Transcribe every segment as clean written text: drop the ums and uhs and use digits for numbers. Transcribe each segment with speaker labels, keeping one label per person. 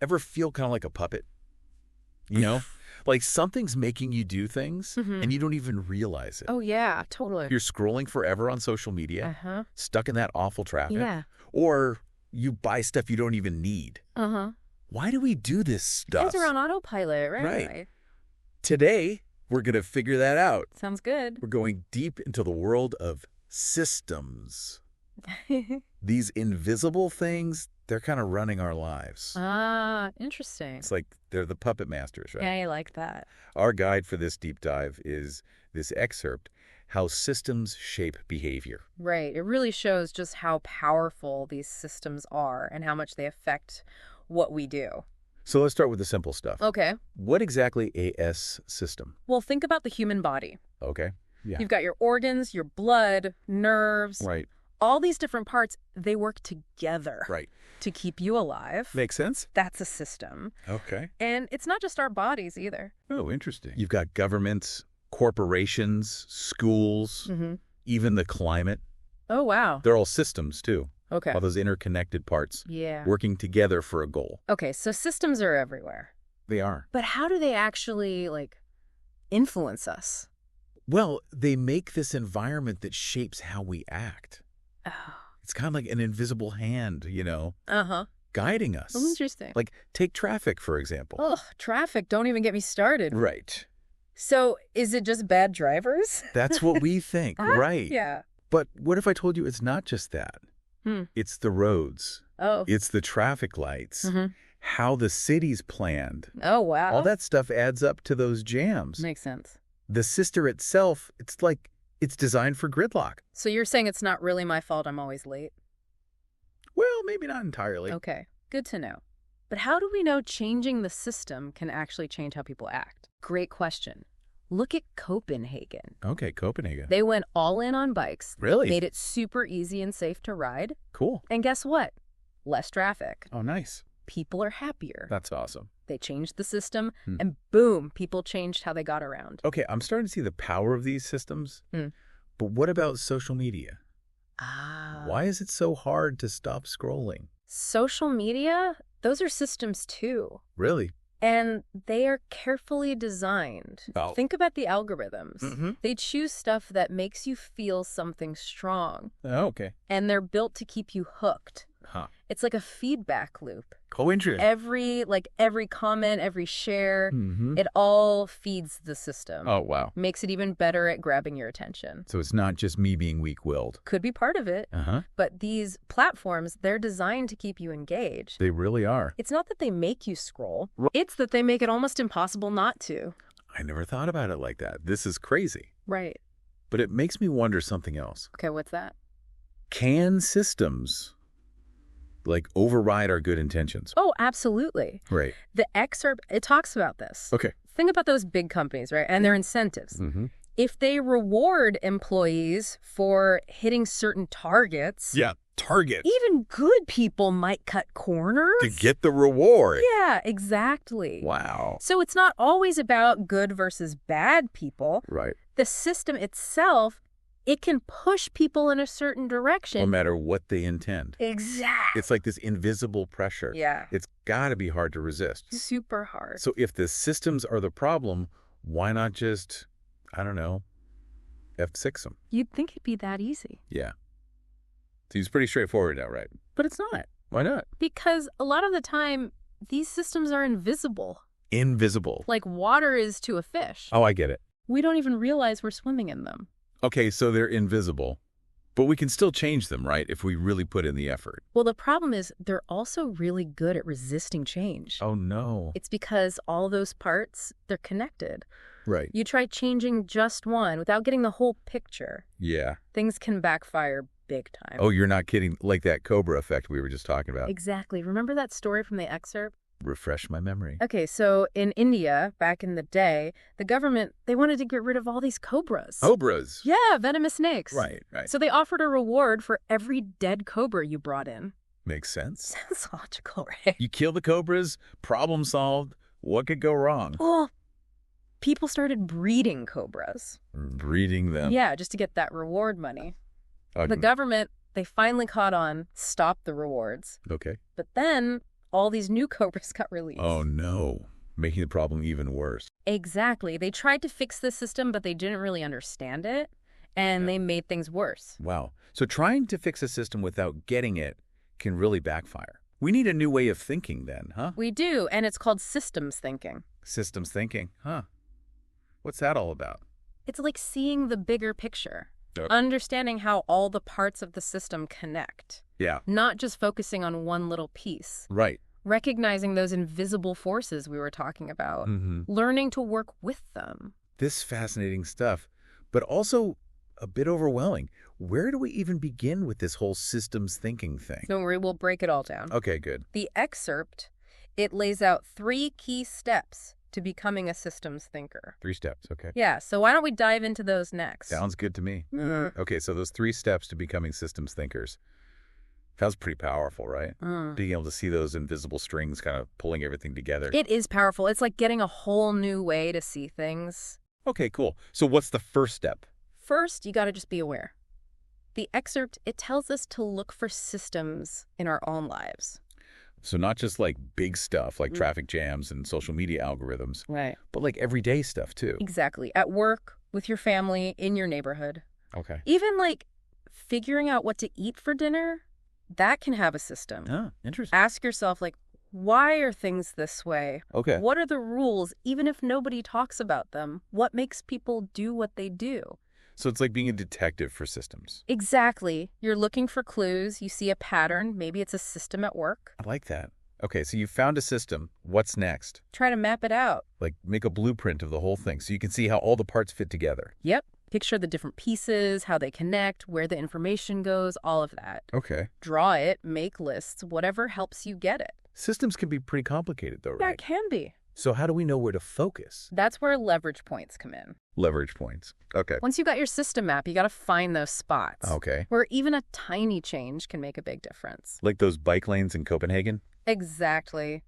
Speaker 1: Ever feel kind of like a puppet? You know? Like something's making you do things and you don't even realize it.
Speaker 2: Oh, yeah, totally.
Speaker 1: You're scrolling forever on social media, stuck in that awful traffic.
Speaker 2: Yeah.
Speaker 1: Or you buy stuff you don't even need. Why do we do this stuff?
Speaker 2: Because we're on autopilot, right?
Speaker 1: Right. Today, we're going to figure that out.
Speaker 2: Sounds good.
Speaker 1: We're going deep into the world of systems. These invisible things, they're kind of running our lives.
Speaker 2: Ah, interesting.
Speaker 1: It's like they're the puppet masters, right?
Speaker 2: Yeah, I like that.
Speaker 1: Our guide for this deep dive is this excerpt, How Systems Shape Behavior.
Speaker 2: Right. It really shows just how powerful these systems are and how much they affect what we do.
Speaker 1: So let's start with the simple stuff.
Speaker 2: Okay.
Speaker 1: What exactly is a system?
Speaker 2: Well, think about the human body.
Speaker 1: Okay. Yeah.
Speaker 2: You've got your organs, your blood, nerves.
Speaker 1: Right.
Speaker 2: All these different parts, they work together.
Speaker 1: Right.
Speaker 2: To keep you alive.
Speaker 1: Makes sense?
Speaker 2: That's a system.
Speaker 1: Okay.
Speaker 2: And it's not just our bodies either.
Speaker 1: Oh, interesting. You've got governments, corporations, schools, even the climate.
Speaker 2: Oh, wow.
Speaker 1: They're all systems, too.
Speaker 2: Okay.
Speaker 1: All those interconnected parts.
Speaker 2: Yeah.
Speaker 1: Working together for a goal.
Speaker 2: Okay, so systems are everywhere.
Speaker 1: They are.
Speaker 2: But how do they actually, influence us?
Speaker 1: Well, they make this environment that shapes how we act.
Speaker 2: Oh.
Speaker 1: It's kind of like an invisible hand, guiding us.
Speaker 2: Oh, interesting.
Speaker 1: Like, take traffic, for example.
Speaker 2: Ugh, traffic. Don't even get me started.
Speaker 1: Right.
Speaker 2: So is it just bad drivers?
Speaker 1: That's what we think, right?
Speaker 2: Yeah.
Speaker 1: But what if I told you it's not just that? It's the roads.
Speaker 2: Oh.
Speaker 1: It's the traffic lights. How the city's planned.
Speaker 2: Oh, wow.
Speaker 1: All that stuff adds up to those jams.
Speaker 2: Makes sense.
Speaker 1: The system itself, it's designed for gridlock.
Speaker 2: So you're saying it's not really my fault I'm always late?
Speaker 1: Well, maybe not entirely.
Speaker 2: Okay, good to know. But how do we know changing the system can actually change how people act? Great question. Look at Copenhagen.
Speaker 1: Okay, Copenhagen.
Speaker 2: They went all in on bikes.
Speaker 1: Really?
Speaker 2: Made it super easy and safe to ride.
Speaker 1: Cool.
Speaker 2: And guess what? Less traffic.
Speaker 1: Oh, nice.
Speaker 2: People are happier.
Speaker 1: That's awesome.
Speaker 2: They changed the system, and boom, people changed how they got around.
Speaker 1: Okay, I'm starting to see the power of these systems. But what about social media? Why is it so hard to stop scrolling?
Speaker 2: Social media, those are systems too.
Speaker 1: Really?
Speaker 2: And they are carefully designed.
Speaker 1: Oh.
Speaker 2: Think about the algorithms. They choose stuff that makes you feel something strong.
Speaker 1: Oh, okay.
Speaker 2: And they're built to keep you hooked.
Speaker 1: Huh.
Speaker 2: It's like a feedback loop.
Speaker 1: Oh, interesting.
Speaker 2: Every comment, every share, it all feeds the system.
Speaker 1: Oh, wow.
Speaker 2: Makes it even better at grabbing your attention.
Speaker 1: So it's not just me being weak-willed.
Speaker 2: Could be part of it. But these platforms, they're designed to keep you engaged.
Speaker 1: They really are.
Speaker 2: It's not that they make you scroll. It's that they make it almost impossible not to.
Speaker 1: I never thought about it like that. This is crazy.
Speaker 2: Right.
Speaker 1: But it makes me wonder something else.
Speaker 2: Okay, what's that?
Speaker 1: Can systems override our good intentions?
Speaker 2: Oh, absolutely.
Speaker 1: Right.
Speaker 2: The excerpt, it talks about this.
Speaker 1: Okay.
Speaker 2: Think about those big companies, right? And their incentives. If they reward employees for hitting certain targets.
Speaker 1: Yeah, targets.
Speaker 2: Even good people might cut corners.
Speaker 1: To get the reward.
Speaker 2: Yeah, exactly.
Speaker 1: Wow.
Speaker 2: So it's not always about good versus bad people.
Speaker 1: Right.
Speaker 2: The system itself, it can push people in a certain direction.
Speaker 1: No matter what they intend.
Speaker 2: Exactly.
Speaker 1: It's like this invisible pressure.
Speaker 2: Yeah.
Speaker 1: It's got to be hard to resist.
Speaker 2: Super hard.
Speaker 1: So if the systems are the problem, why not just, F6 them?
Speaker 2: You'd think it'd be that easy.
Speaker 1: Yeah. Seems pretty straightforward now, right? But it's not. Why not?
Speaker 2: Because a lot of the time, these systems are invisible.
Speaker 1: Invisible.
Speaker 2: Like water is to a fish.
Speaker 1: Oh, I get it.
Speaker 2: We don't even realize we're swimming in them.
Speaker 1: Okay, so they're invisible. But we can still change them, right, if we really put in the effort.
Speaker 2: Well, the problem is they're also really good at resisting change.
Speaker 1: Oh, no.
Speaker 2: It's because all those parts, they're connected.
Speaker 1: Right.
Speaker 2: You try changing just one without getting the whole picture.
Speaker 1: Yeah.
Speaker 2: Things can backfire big time.
Speaker 1: Oh, you're not kidding. Like that Cobra effect we were just talking about.
Speaker 2: Exactly. Remember that story from the excerpt?
Speaker 1: Refresh my memory.
Speaker 2: Okay, so in India, back in the day, the government, they wanted to get rid of all these cobras.
Speaker 1: Cobras?
Speaker 2: Yeah, venomous snakes.
Speaker 1: Right, right.
Speaker 2: So they offered a reward for every dead cobra you brought in.
Speaker 1: Makes sense.
Speaker 2: Sounds logical, right?
Speaker 1: You kill the cobras, problem solved. What could go wrong?
Speaker 2: Well, people started breeding cobras.
Speaker 1: Breeding them.
Speaker 2: Yeah, just to get that reward money. The government, they finally caught on, stopped the rewards.
Speaker 1: Okay.
Speaker 2: But then all these new cobras got released.
Speaker 1: Oh, no. Making the problem even worse.
Speaker 2: Exactly. They tried to fix the system, but they didn't really understand it, and they made things worse.
Speaker 1: Wow. So trying to fix a system without getting it can really backfire. We need a new way of thinking then, huh?
Speaker 2: We do, and it's called systems thinking.
Speaker 1: Systems thinking, huh? What's that all about?
Speaker 2: It's like seeing the bigger picture, understanding how all the parts of the system connect.
Speaker 1: Yeah.
Speaker 2: Not just focusing on one little piece.
Speaker 1: Right.
Speaker 2: Recognizing those invisible forces we were talking about. Learning to work with them.
Speaker 1: This fascinating stuff, but also a bit overwhelming. Where do we even begin with this whole systems thinking thing?
Speaker 2: Don't worry, we'll break it all down.
Speaker 1: Okay, good.
Speaker 2: The excerpt, it lays out 3 key steps to becoming a systems thinker.
Speaker 1: 3 steps, okay.
Speaker 2: Yeah, so why don't we dive into those next?
Speaker 1: Sounds good to me. Okay, so those 3 steps to becoming systems thinkers. Sounds pretty powerful, right? Being able to see those invisible strings kind of pulling everything together.
Speaker 2: It is powerful. It's like getting a whole new way to see things.
Speaker 1: Okay, cool. So what's the first step?
Speaker 2: First, you got to just be aware. The excerpt, it tells us to look for systems in our own lives.
Speaker 1: So not just like big stuff like traffic jams and social media algorithms,
Speaker 2: Right.
Speaker 1: but like everyday stuff too.
Speaker 2: Exactly. At work, with your family, in your neighborhood.
Speaker 1: Okay.
Speaker 2: Even like figuring out what to eat for dinner, that can have a system.
Speaker 1: Oh, interesting.
Speaker 2: Ask yourself, like, why are things this way?
Speaker 1: Okay.
Speaker 2: What are the rules, even if nobody talks about them? What makes people do what they do?
Speaker 1: So it's like being a detective for systems.
Speaker 2: Exactly. You're looking for clues. You see a pattern. Maybe it's a system at work.
Speaker 1: I like that. Okay, so you found a system. What's next?
Speaker 2: Try to map it out.
Speaker 1: Like make a blueprint of the whole thing so you can see how all the parts fit together.
Speaker 2: Yep. Picture the different pieces, how they connect, where the information goes, all of that.
Speaker 1: Okay.
Speaker 2: Draw it, make lists, whatever helps you get it.
Speaker 1: Systems can be pretty complicated though, right?
Speaker 2: That can be.
Speaker 1: So how do we know where to focus?
Speaker 2: That's where leverage points come in.
Speaker 1: Leverage points. Okay.
Speaker 2: Once you got your system map, you got to find those spots.
Speaker 1: Okay.
Speaker 2: Where even a tiny change can make a big difference.
Speaker 1: Like those bike lanes in Copenhagen?
Speaker 2: Exactly.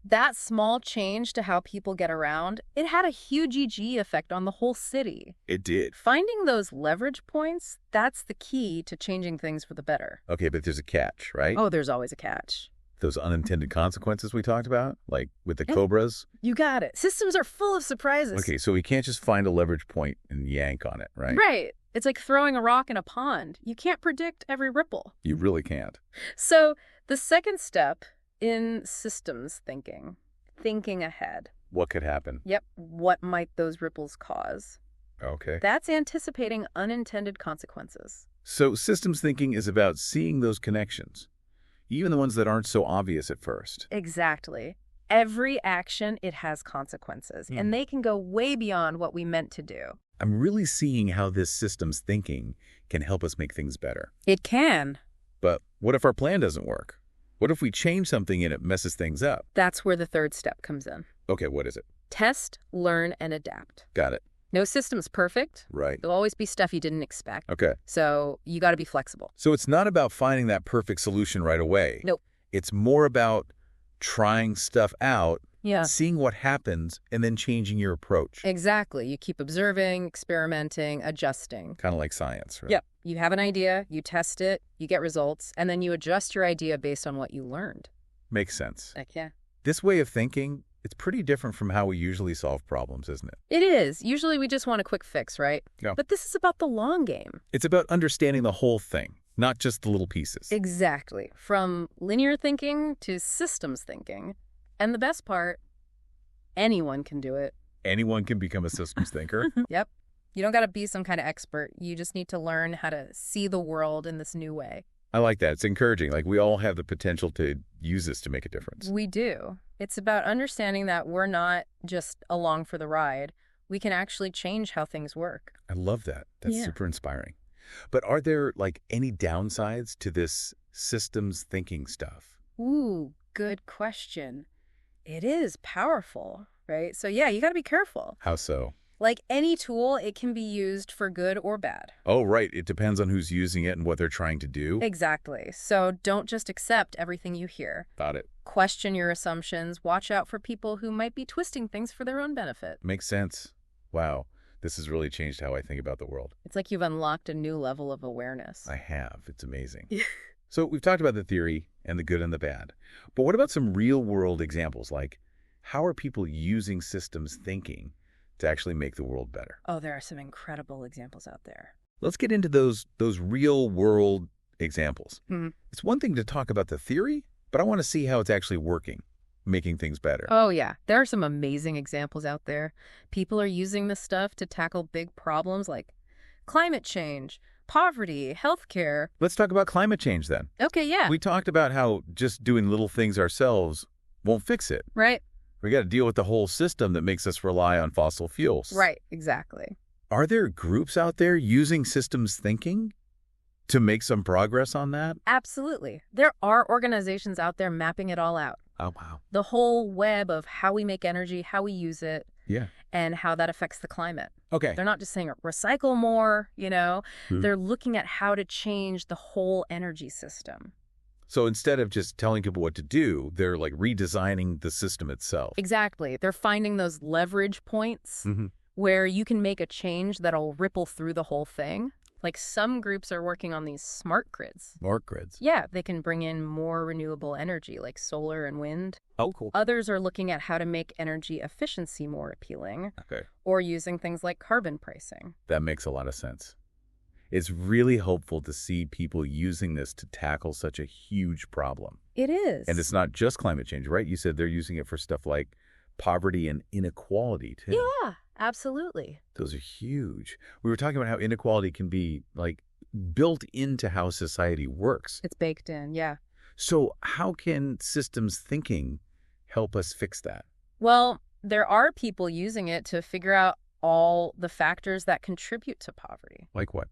Speaker 2: That small change to how people get around, it had a huge EG effect on the whole city.
Speaker 1: It did.
Speaker 2: Finding those leverage points, that's the key to changing things for the better.
Speaker 1: Okay, but there's a catch, right?
Speaker 2: Oh, there's always a catch.
Speaker 1: Those unintended consequences we talked about, like with the cobras.
Speaker 2: You got it. Systems are full of surprises.
Speaker 1: Okay, so we can't just find a leverage point and yank on it, right?
Speaker 2: Right. It's like throwing a rock in a pond. You can't predict every ripple.
Speaker 1: You really can't.
Speaker 2: So the second step in systems thinking ahead.
Speaker 1: What could happen?
Speaker 2: Yep. What might those ripples cause?
Speaker 1: Okay.
Speaker 2: That's anticipating unintended consequences.
Speaker 1: So systems thinking is about seeing those connections, even the ones that aren't so obvious at first.
Speaker 2: Exactly. Every action, it has consequences, and they can go way beyond what we meant to do.
Speaker 1: I'm really seeing how this systems thinking can help us make things better.
Speaker 2: It can.
Speaker 1: But what if our plan doesn't work? What if we change something and it messes things up?
Speaker 2: That's where the third step comes in.
Speaker 1: Okay, what is it?
Speaker 2: Test, learn, and adapt.
Speaker 1: Got it.
Speaker 2: No system's perfect.
Speaker 1: Right.
Speaker 2: There'll always be stuff you didn't expect.
Speaker 1: Okay.
Speaker 2: So you got to be flexible.
Speaker 1: So it's not about finding that perfect solution right away.
Speaker 2: Nope.
Speaker 1: It's more about trying stuff out,
Speaker 2: Yeah.
Speaker 1: seeing what happens, and then changing your approach.
Speaker 2: Exactly. You keep observing, experimenting, adjusting.
Speaker 1: Kind of like science, right?
Speaker 2: Yep. You have an idea, you test it, you get results, and then you adjust your idea based on what you learned.
Speaker 1: Makes sense.
Speaker 2: Heck yeah.
Speaker 1: This way of thinking, it's pretty different from how we usually solve problems, isn't it?
Speaker 2: It is. Usually we just want a quick fix, right?
Speaker 1: Yeah.
Speaker 2: But this is about the long game.
Speaker 1: It's about understanding the whole thing, not just the little pieces.
Speaker 2: Exactly. From linear thinking to systems thinking. And the best part, anyone can do it.
Speaker 1: Anyone can become a systems thinker.
Speaker 2: Yep. You don't got to be some kind of expert. You just need to learn how to see the world in this new way.
Speaker 1: I like that. It's encouraging. Like we all have the potential to use this to make a difference.
Speaker 2: We do. It's about understanding that we're not just along for the ride. We can actually change how things work.
Speaker 1: I love that. That's
Speaker 2: Yeah.
Speaker 1: super inspiring. But are there like any downsides to this systems thinking stuff?
Speaker 2: Ooh, good question. It is powerful, right? So yeah, you got to be careful.
Speaker 1: How so?
Speaker 2: Like any tool, it can be used for good or bad.
Speaker 1: Oh, right. It depends on who's using it and what they're trying to do.
Speaker 2: Exactly. So don't just accept everything you hear.
Speaker 1: Got it.
Speaker 2: Question your assumptions. Watch out for people who might be twisting things for their own benefit.
Speaker 1: Makes sense. Wow. This has really changed how I think about the world.
Speaker 2: It's like you've unlocked a new level of awareness.
Speaker 1: I have. It's amazing. So we've talked about the theory and the good and the bad. But what about some real-world examples? Like, how are people using systems thinking to actually make the world better?
Speaker 2: Oh, there are some incredible examples out there.
Speaker 1: Let's get into those real-world examples.
Speaker 2: Hmm.
Speaker 1: It's one thing to talk about the theory, but I want to see how it's actually working, making things better.
Speaker 2: Oh, yeah. There are some amazing examples out there. People are using this stuff to tackle big problems like climate change, poverty, healthcare.
Speaker 1: Let's talk about climate change then.
Speaker 2: Okay, yeah.
Speaker 1: We talked about how just doing little things ourselves won't fix it.
Speaker 2: Right?
Speaker 1: We got to deal with the whole system that makes us rely on fossil fuels.
Speaker 2: Right, exactly.
Speaker 1: Are there groups out there using systems thinking to make some progress on that?
Speaker 2: Absolutely. There are organizations out there mapping it all out.
Speaker 1: Oh, wow.
Speaker 2: The whole web of how we make energy, how we use it,
Speaker 1: Yeah.
Speaker 2: and how that affects the climate.
Speaker 1: Okay.
Speaker 2: They're not just saying recycle more,
Speaker 1: Hmm.
Speaker 2: They're looking at how to change the whole energy system.
Speaker 1: So instead of just telling people what to do, they're like redesigning the system itself.
Speaker 2: Exactly. They're finding those leverage points
Speaker 1: Mm-hmm.
Speaker 2: where you can make a change that'll ripple through the whole thing. Like some groups are working on these smart grids.
Speaker 1: Smart grids.
Speaker 2: Yeah, they can bring in more renewable energy like solar and wind.
Speaker 1: Oh, cool.
Speaker 2: Others are looking at how to make energy efficiency more appealing
Speaker 1: Okay.
Speaker 2: or using things like carbon pricing.
Speaker 1: That makes a lot of sense. It's really hopeful to see people using this to tackle such a huge problem.
Speaker 2: It is.
Speaker 1: And it's not just climate change, right? You said they're using it for stuff like poverty and inequality, too.
Speaker 2: Yeah, absolutely.
Speaker 1: Those are huge. We were talking about how inequality can be, like, built into how society works.
Speaker 2: It's baked in, yeah.
Speaker 1: So how can systems thinking help us fix that?
Speaker 2: Well, there are people using it to figure out all the factors that contribute to poverty.
Speaker 1: Like what?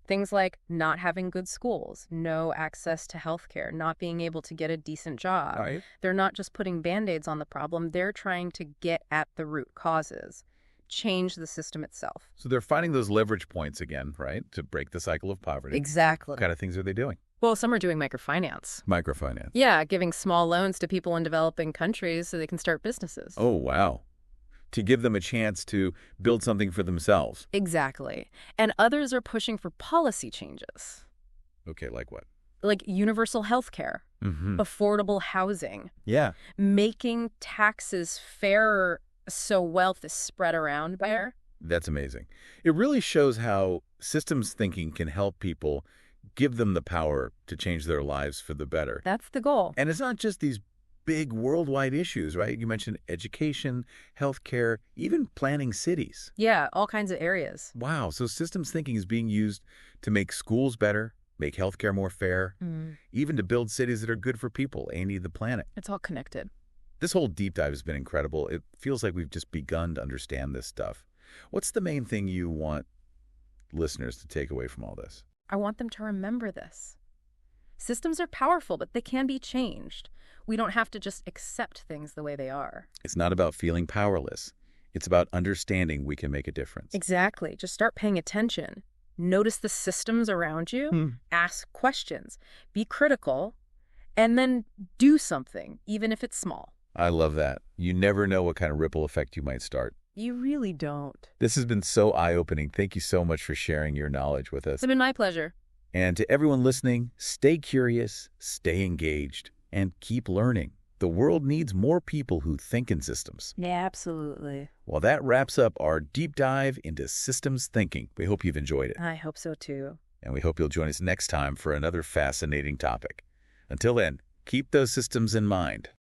Speaker 2: Things like not having good schools, no access to healthcare, not being able to get a decent job.
Speaker 1: Right.
Speaker 2: They're not just putting Band-Aids on the problem. They're trying to get at the root causes, change the system itself.
Speaker 1: So they're finding those leverage points again, right, to break the cycle of poverty.
Speaker 2: Exactly.
Speaker 1: What kind of things are they doing?
Speaker 2: Well, some are doing microfinance.
Speaker 1: Microfinance.
Speaker 2: Yeah, giving small loans to people in developing countries so they can start businesses.
Speaker 1: Oh, wow. To give them a chance to build something for themselves.
Speaker 2: Exactly. And others are pushing for policy changes,
Speaker 1: Okay, like what?
Speaker 2: like universal health care,
Speaker 1: Mm-hmm.
Speaker 2: affordable housing,
Speaker 1: Yeah.
Speaker 2: making taxes fairer so wealth is spread around better.
Speaker 1: That's amazing. It really shows how systems thinking can help people, give them the power to change their lives for the better.
Speaker 2: That's the goal.
Speaker 1: And it's not just these big worldwide issues, right? You mentioned education, healthcare, even planning cities.
Speaker 2: Yeah, all kinds of areas.
Speaker 1: Wow. So systems thinking is being used to make schools better, make healthcare more fair, even to build cities that are good for people and the planet.
Speaker 2: It's all connected.
Speaker 1: This whole deep dive has been incredible. It feels like we've just begun to understand this stuff. What's the main thing you want listeners to take away from all this?
Speaker 2: I want them to remember this. Systems are powerful, but they can be changed. We don't have to just accept things the way they are.
Speaker 1: It's not about feeling powerless. It's about understanding we can make a difference.
Speaker 2: Exactly. Just start paying attention. Notice the systems around you. Ask questions. Be critical. And then do something, even if it's small.
Speaker 1: I love that. You never know what kind of ripple effect you might start.
Speaker 2: You really don't.
Speaker 1: This has been so eye-opening. Thank you so much for sharing your knowledge with us.
Speaker 2: It's been my pleasure.
Speaker 1: And to everyone listening, stay curious, stay engaged, and keep learning. The world needs more people who think in systems.
Speaker 2: Yeah, absolutely.
Speaker 1: Well, that wraps up our deep dive into systems thinking. We hope you've enjoyed it.
Speaker 2: I hope so too.
Speaker 1: And we hope you'll join us next time for another fascinating topic. Until then, keep those systems in mind.